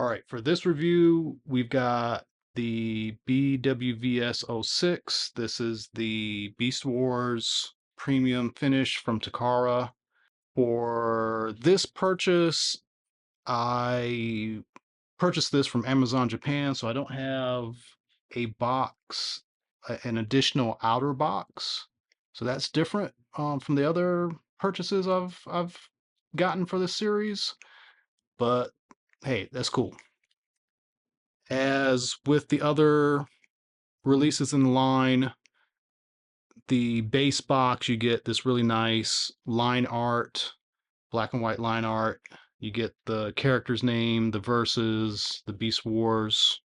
All right, for this review, we've got the BWVS 06. This is the Beast Wars premium finish from Takara. For this purchase, I purchased this from Amazon Japan, so I don't have a box, an additional outer box. So that's different from the other purchases I've gotten for this series. But hey, that's cool. As with the other releases in the line, the base box, you get this really nice line art, black and white line art. You get the character's name, the verses, the Beast Wars.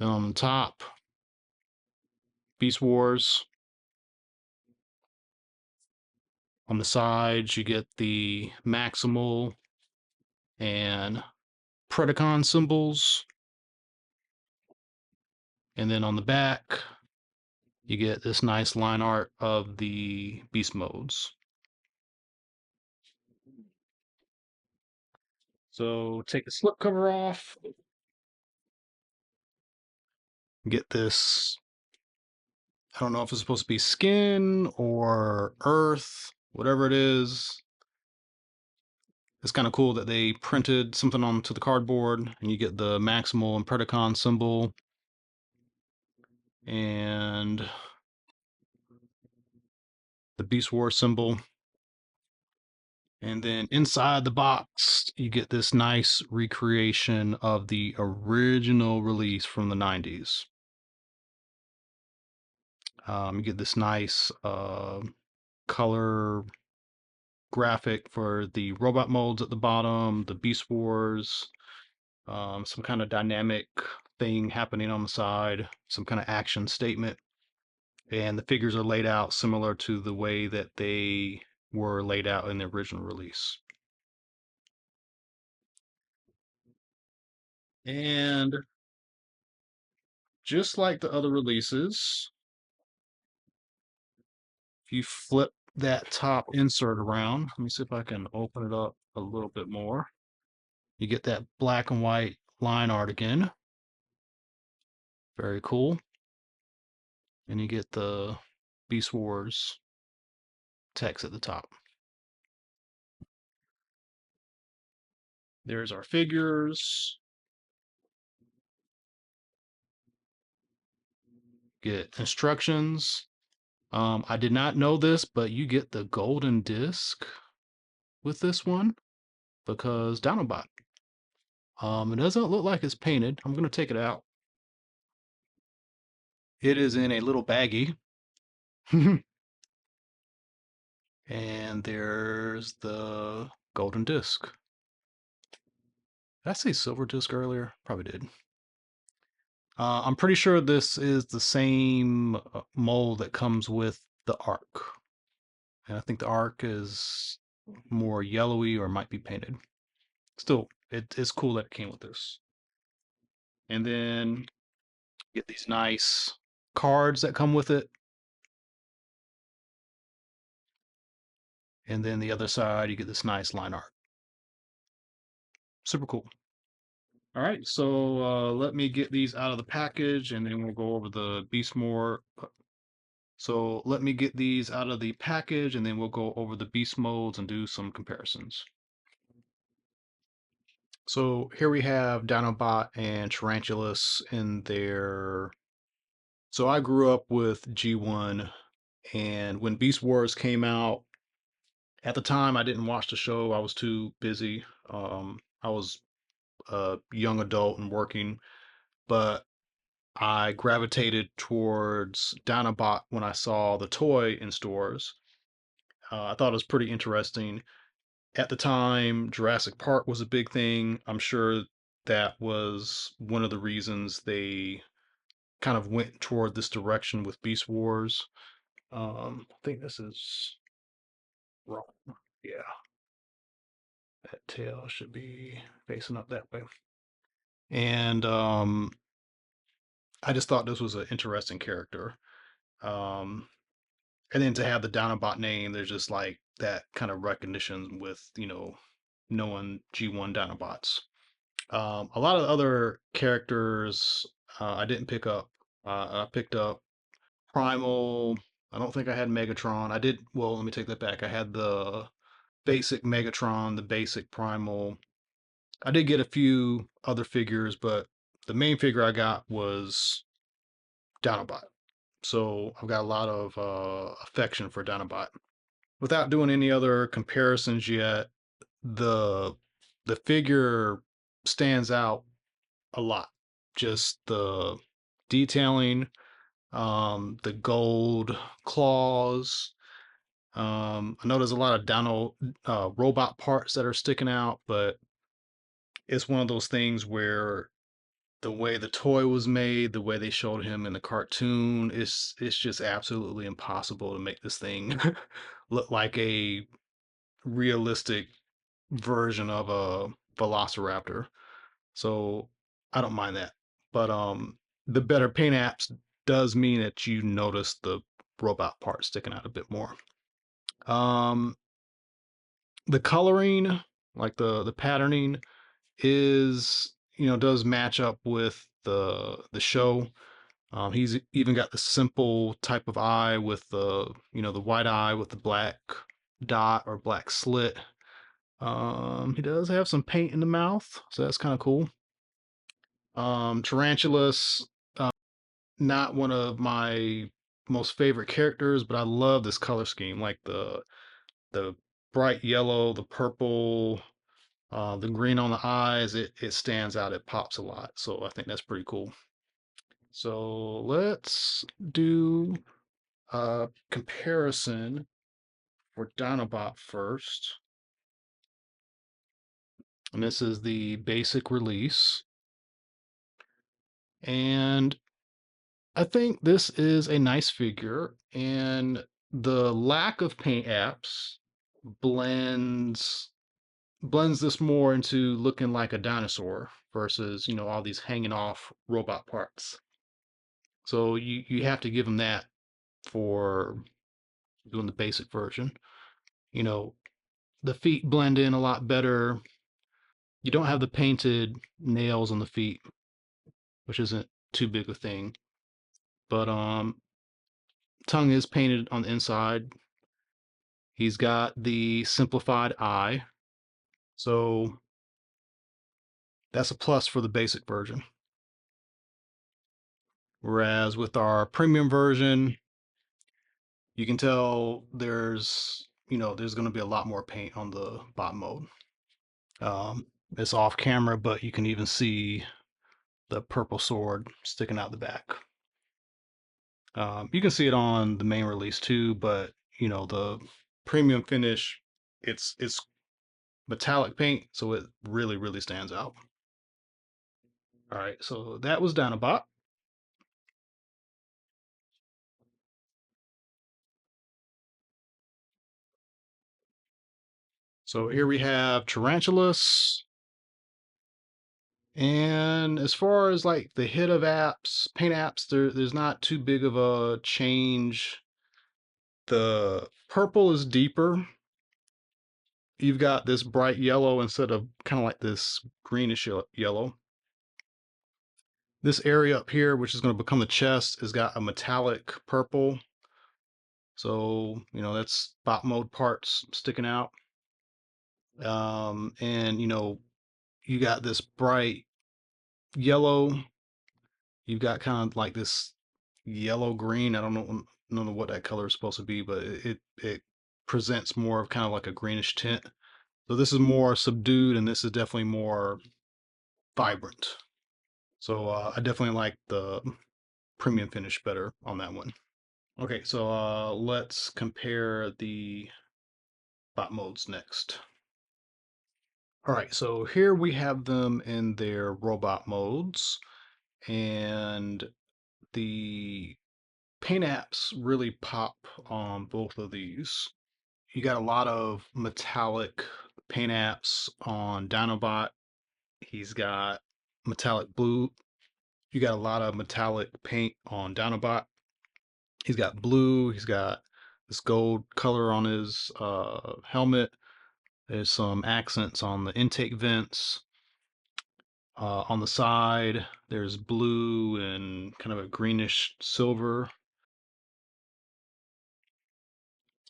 On the top, Beast Wars. On the sides, you get the Maximal and Predacon symbols. And then on the back, you get this nice line art of the beast modes. So take the slipcover off. Get this, I don't know if it's supposed to be skin or earth, whatever it is. It's kind of cool that they printed something onto the cardboard and you get the Maximal and Predacon symbol and the Beast War symbol. And then inside the box, you get this nice recreation of the original release from the 90s. You get this nice color graphic for the robot molds at the bottom, the Beast Wars, some kind of dynamic thing happening on the side, some kind of action statement. And the figures are laid out similar to the way that they were laid out in the original release. And just like the other releases, if you flip that top insert around, let me see if I can open it up a little bit more. You get that black and white line art again. Very cool. And you get the Beast Wars text at the top. There's our figures. Get instructions. I did not know this, but you get the golden disc with this one because Dinobot. It doesn't look like it's painted. I'm gonna take it out. It is in a little baggie. And there's the golden disc. Did I say silver disc earlier? Probably did. I'm pretty sure this is the same mold that comes with the Ark. And I think the Ark is more yellowy or might be painted. Still, it's cool that it came with this. And then get these nice cards that come with it. And then the other side, you get this nice line art. Super cool. All right, so let me get these out of the package and then we'll go over the Beast more. So let me get these out of the package and then we'll go over the beast modes and do some comparisons. So here we have Dinobot and Tarantulas in their... So I grew up with G1, and when Beast Wars came out, at the time I didn't watch the show. I was too busy. I was a young adult and working, but I gravitated towards Dinobot when I saw the toy in stores. I thought it was pretty interesting. At the time, Jurassic Park was a big thing. I'm sure that was one of the reasons they kind of went toward this direction with Beast Wars. I think this is wrong. Yeah, that tail should be facing up that way. And I just thought this was an interesting character. Um, and then to have the Dinobot name, there's just like that kind of recognition with, knowing G1 Dinobots. A lot of other characters I didn't pick up. I picked up Primal. I don't think I had Megatron. I did. Well, let me take that back. I had the basic Megatron, the basic Primal. I did get a few other figures, but the main figure I got was Dinobot. So I've got a lot of affection for Dinobot. Without doing any other comparisons yet, the the figure stands out a lot. Just the detailing, the gold claws. I know there's a lot of Dino robot parts that are sticking out, but it's one of those things where the way the toy was made, the way they showed him in the cartoon, it's just absolutely impossible to make this thing look like a realistic version of a velociraptor. So I don't mind that. But the better paint apps does mean that you notice the robot part sticking out a bit more. Um the coloring, like the patterning is, does match up with the show. He's even got the simple type of eye with the white eye with the black dot or black slit. He does have some paint in the mouth, so that's kind of cool. Tarantulas, uh, not one of my most favorite characters, but I love this color scheme, like the bright yellow, the purple, the green on the eyes. It stands out. It pops a lot. So I think that's pretty cool. So let's do a comparison for Dinobot first. And this is the basic release. And I think this is a nice figure. And the lack of paint apps blends blends this more into looking like a dinosaur versus, all these hanging off robot parts. So you have to give them that for doing the basic version. You know, the feet blend in a lot better. You don't have the painted nails on the feet, which isn't too big a thing. But tongue is painted on the inside. He's got the simplified eye. So that's a plus for the basic version. Whereas with our premium version, you can tell there's going to be a lot more paint on the bot mode. It's off camera, but you can even see the purple sword sticking out the back. You can see it on the main release too, but the premium finish, it's metallic paint, so it really really stands out. All right, so that was Dinobot. So here we have Tarantulas. And as far as like the hit of apps, paint apps, there's not too big of a change. The purple is deeper. You've got this bright yellow instead of kind of like this greenish yellow. This area up here, which is going to become the chest, has got a metallic purple. So, that's bot mode parts sticking out. And, you got this bright yellow. You've got kind of like this yellow green. I don't know what that color is supposed to be, but it presents more of kind of like a greenish tint. So this is more subdued, and this is definitely more vibrant. So I definitely like the premium finish better on that one. Okay, so let's compare the bot modes next. All right, so here we have them in their robot modes, and the paint apps really pop on both of these. You got a lot of metallic paint apps on Dinobot. He's got metallic blue. You got a lot of metallic paint on Dinobot. He's got blue. He's got this gold color on his helmet. There's some accents on the intake vents. On the side, there's blue and kind of a greenish silver.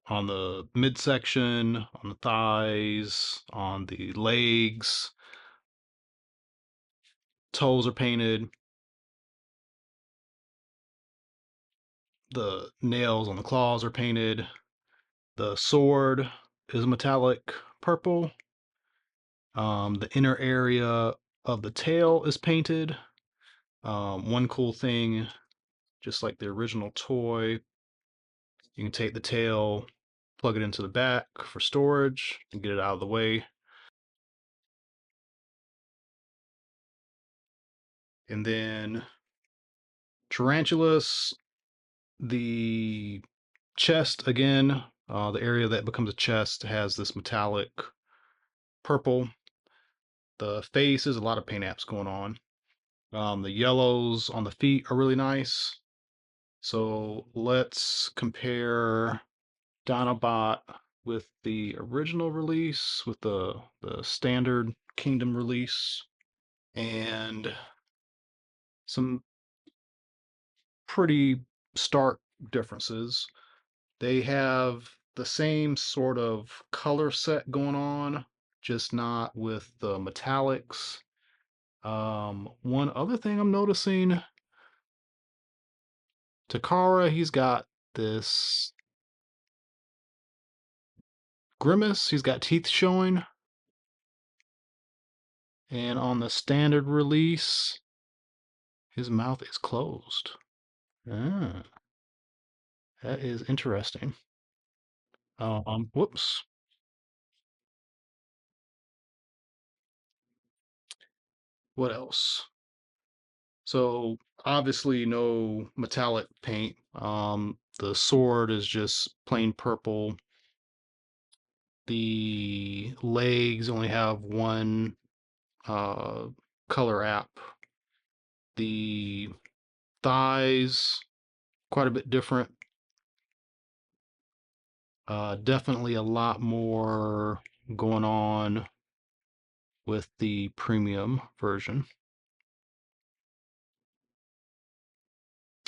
On the midsection, on the thighs, on the legs, toes are painted. The nails on the claws are painted. The sword is metallic purple. The inner area of the tail is painted. One cool thing, just like the original toy, you can take the tail, plug it into the back for storage, and get it out of the way. And then Tarantulas, the chest again, the area that becomes a chest has this metallic purple. The face is a lot of paint apps going on. The yellows on the feet are really nice. So let's compare Dinobot with the original release, with the standard Kingdom release, and some pretty stark differences. They have the same sort of color set going on, just not with the metallics. One other thing I'm noticing, Takara, he's got this grimace, he's got teeth showing, and on the standard release, his mouth is closed. Ah, that is interesting. Whoops. What else? So obviously no metallic paint. The sword is just plain purple. The legs only have one uh, color app. The thighs quite a bit different. Definitely a lot more going on with the premium version.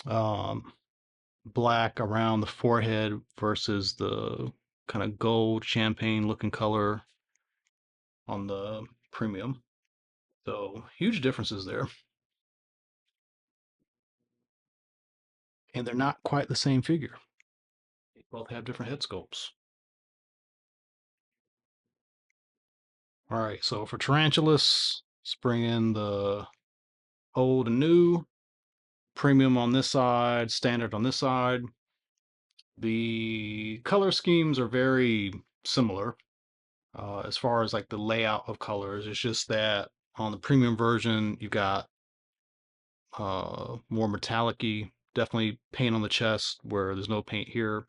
Um, Black around the forehead versus the kind of gold champagne looking color on the premium. So huge differences there. And they're not quite the same figure. They both have different head sculpts. All right, so for Tarantulas, let's bring in the old and new, premium on this side, standard on this side. The color schemes are very similar as far as like the layout of colors. It's just that on the premium version, you've got more metallic-y, definitely paint on the chest where there's no paint here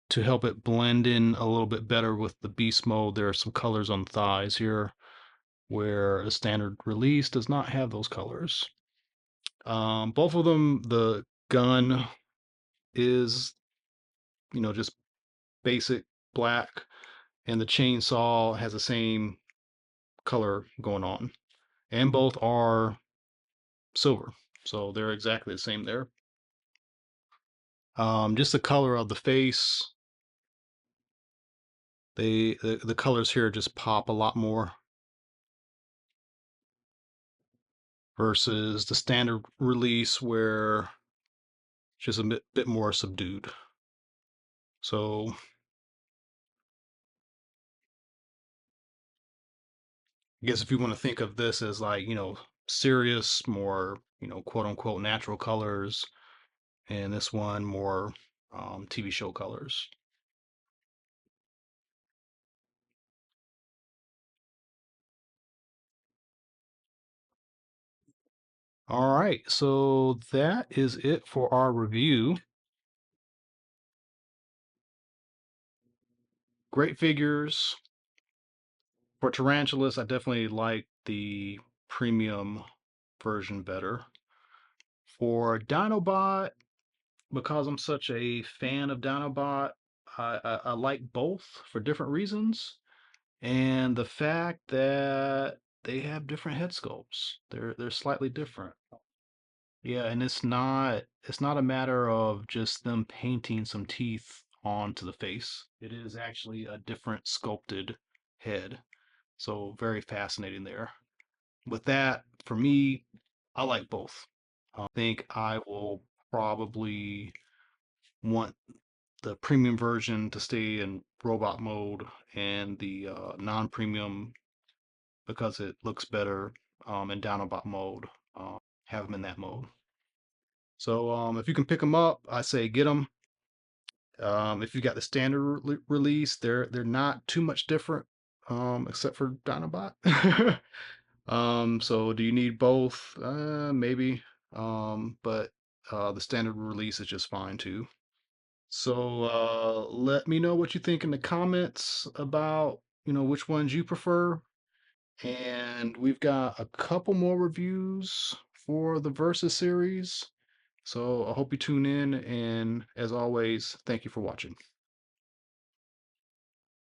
to help it blend in a little bit better with the beast mode. There are some colors on the thighs here where a standard release does not have those colors. Both of them, the gun is, just basic black, and the chainsaw has the same color going on. And both are silver, so they're exactly the same there. Just the color of the face, the colors here just pop a lot more versus the standard release where it's just a bit more subdued. So I guess if you want to think of this as like, serious, more, quote unquote natural colors, and this one more TV show colors. All right, so that is it for our review. Great figures. For Tarantulas, I definitely like the premium version better. For Dinobot, because I'm such a fan of Dinobot, I like both for different reasons, and the fact that they have different head sculpts. They're slightly different. Yeah, and it's not a matter of just them painting some teeth onto the face. It is actually a different sculpted head. So very fascinating there. With that, for me, I like both. I think I will probably want the premium version to stay in robot mode and the non-premium because it looks better in Dinobot mode. Have them in that mode. So if you can pick them up, I say get them. If you got the standard release, they're not too much different, except for Dinobot. So do you need both? Maybe. But the standard release is just fine too. So let me know what you think in the comments about, which ones you prefer. And we've got a couple more reviews for the Versus series. So I hope you tune in, and as always, thank you for watching.